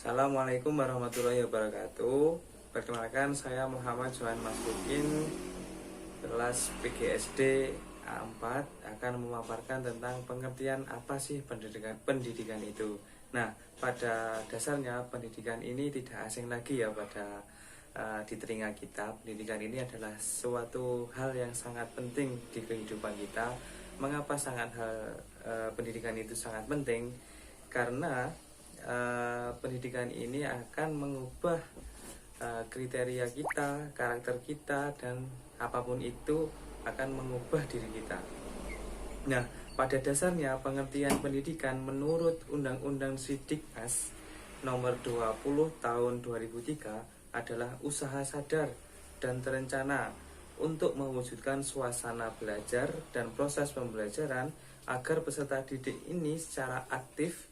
Assalamualaikum warahmatullahi wabarakatuh. Perkenalkan, saya Muhammad Johan Masbukin, kelas PGSD A4, akan memaparkan tentang pengertian apa sih pendidikan itu. Nah, pada dasarnya pendidikan ini tidak asing lagi ya di telinga kita. Pendidikan ini adalah suatu hal yang sangat penting di kehidupan kita. Mengapa pendidikan itu sangat penting? Karena pendidikan ini akan mengubah kriteria kita, karakter kita, dan apapun itu akan mengubah diri kita. Nah, pada dasarnya pengertian pendidikan menurut Undang-Undang Sidiknas nomor 20 tahun 2003 adalah usaha sadar dan terencana untuk mewujudkan suasana belajar dan proses pembelajaran agar peserta didik ini secara aktif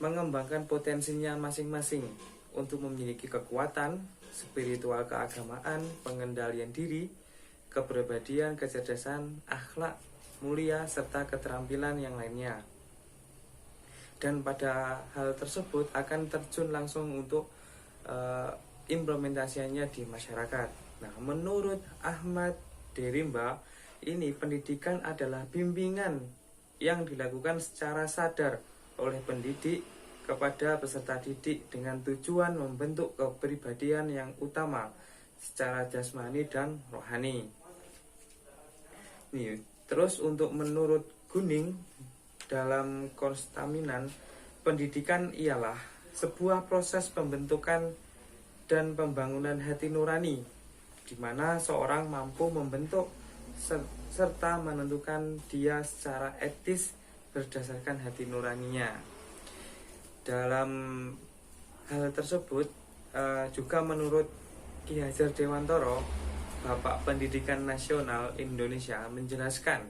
mengembangkan potensinya masing-masing untuk memiliki kekuatan, spiritual keagamaan, pengendalian diri, kepribadian, kecerdasan, akhlak mulia, serta keterampilan yang lainnya. Dan pada hal tersebut akan terjun langsung untuk implementasinya di masyarakat. Nah, menurut Ahmad Derimba, ini pendidikan adalah bimbingan yang dilakukan secara sadar oleh pendidik kepada peserta didik dengan tujuan membentuk kepribadian yang utama secara jasmani dan rohani. Nih, terus untuk menurut Guning dalam Konstaminan, pendidikan ialah sebuah proses pembentukan dan pembangunan hati nurani di mana seorang mampu membentuk serta menentukan dia secara etis berdasarkan hati nuraninya. Dalam hal tersebut juga menurut Ki Hajar Dewantoro, Bapak Pendidikan Nasional Indonesia, menjelaskan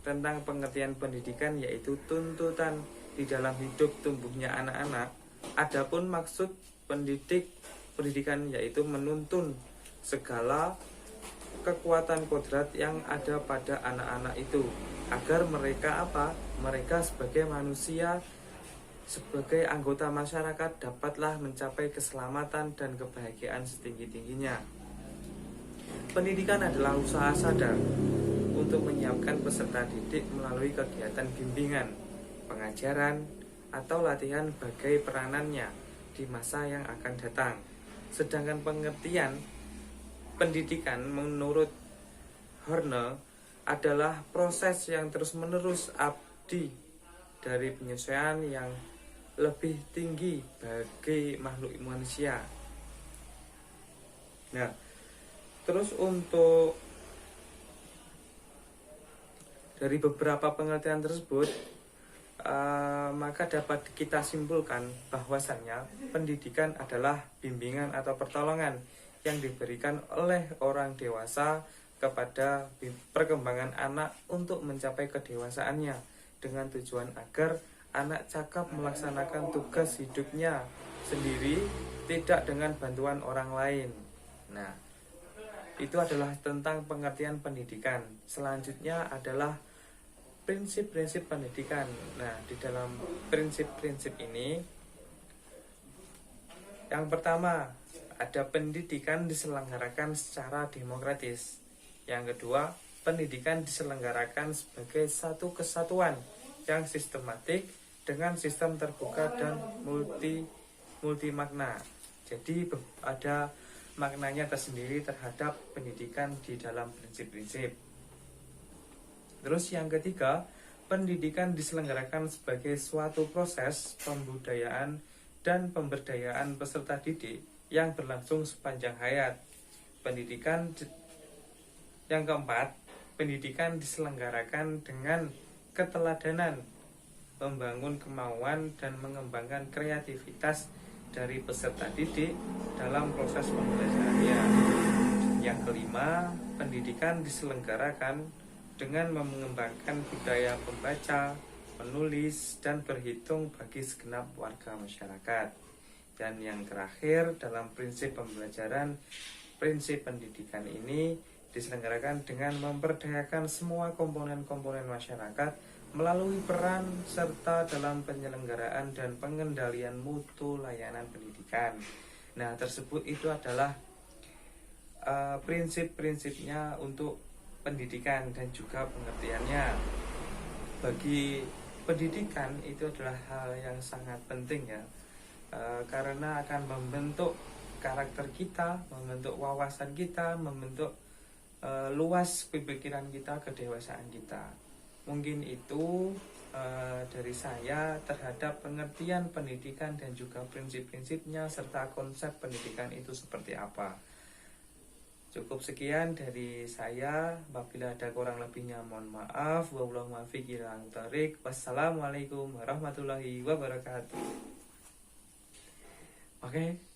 tentang pengertian pendidikan yaitu tuntutan di dalam hidup tumbuhnya anak-anak. Adapun maksud pendidikan yaitu menuntun segala kekuatan kodrat yang ada pada anak-anak itu agar mereka sebagai manusia, sebagai anggota masyarakat dapatlah mencapai keselamatan dan kebahagiaan setinggi-tingginya. Pendidikan adalah usaha sadar untuk menyiapkan peserta didik melalui kegiatan bimbingan, pengajaran, atau latihan bagai peranannya di masa yang akan datang. Sedangkan pengertian pendidikan menurut Horne adalah proses yang terus-menerus abdi dari penyesuaian yang lebih tinggi bagi makhluk manusia. Nah, terus untuk dari beberapa pengertian tersebut, maka dapat kita simpulkan bahwasannya pendidikan adalah bimbingan atau pertolongan yang diberikan oleh orang dewasa kepada perkembangan anak untuk mencapai kedewasaannya dengan tujuan agar anak cakap melaksanakan tugas hidupnya sendiri, tidak dengan bantuan orang lain. Nah, itu adalah tentang pengertian pendidikan. Selanjutnya adalah prinsip-prinsip pendidikan. Nah, di dalam prinsip-prinsip ini, yang pertama, ada pendidikan diselenggarakan secara demokratis. Yang kedua, pendidikan diselenggarakan sebagai satu kesatuan yang sistematik dengan sistem terbuka dan multi makna. Jadi ada maknanya tersendiri terhadap pendidikan di dalam prinsip-prinsip. Terus yang ketiga, pendidikan diselenggarakan sebagai suatu proses pembudayaan dan pemberdayaan peserta didik yang berlangsung sepanjang hayat. Yang keempat, pendidikan diselenggarakan dengan keteladanan, membangun kemauan dan mengembangkan kreativitas dari peserta didik dalam proses pembelajarannya. Yang kelima, pendidikan diselenggarakan dengan mengembangkan budaya membaca, menulis, dan berhitung bagi segenap warga masyarakat. Dan yang terakhir, dalam prinsip pembelajaran, prinsip pendidikan ini diselenggarakan dengan memperdayakan semua komponen-komponen masyarakat melalui peran serta dalam penyelenggaraan dan pengendalian mutu layanan pendidikan. Nah, tersebut itu adalah prinsip-prinsipnya untuk pendidikan dan juga pengertiannya. Bagi pendidikan itu adalah hal yang sangat penting ya, karena akan membentuk karakter kita, membentuk wawasan kita, membentuk luas pemikiran kita, kedewasaan kita. Mungkin itu dari saya terhadap pengertian pendidikan dan juga prinsip-prinsipnya serta konsep pendidikan itu seperti apa. Cukup sekian dari saya. Apabila ada kurang lebihnya mohon maaf. Wallahu muwaffiq ila aqwamit thoriq. Wassalamualaikum warahmatullahi wabarakatuh. Oke.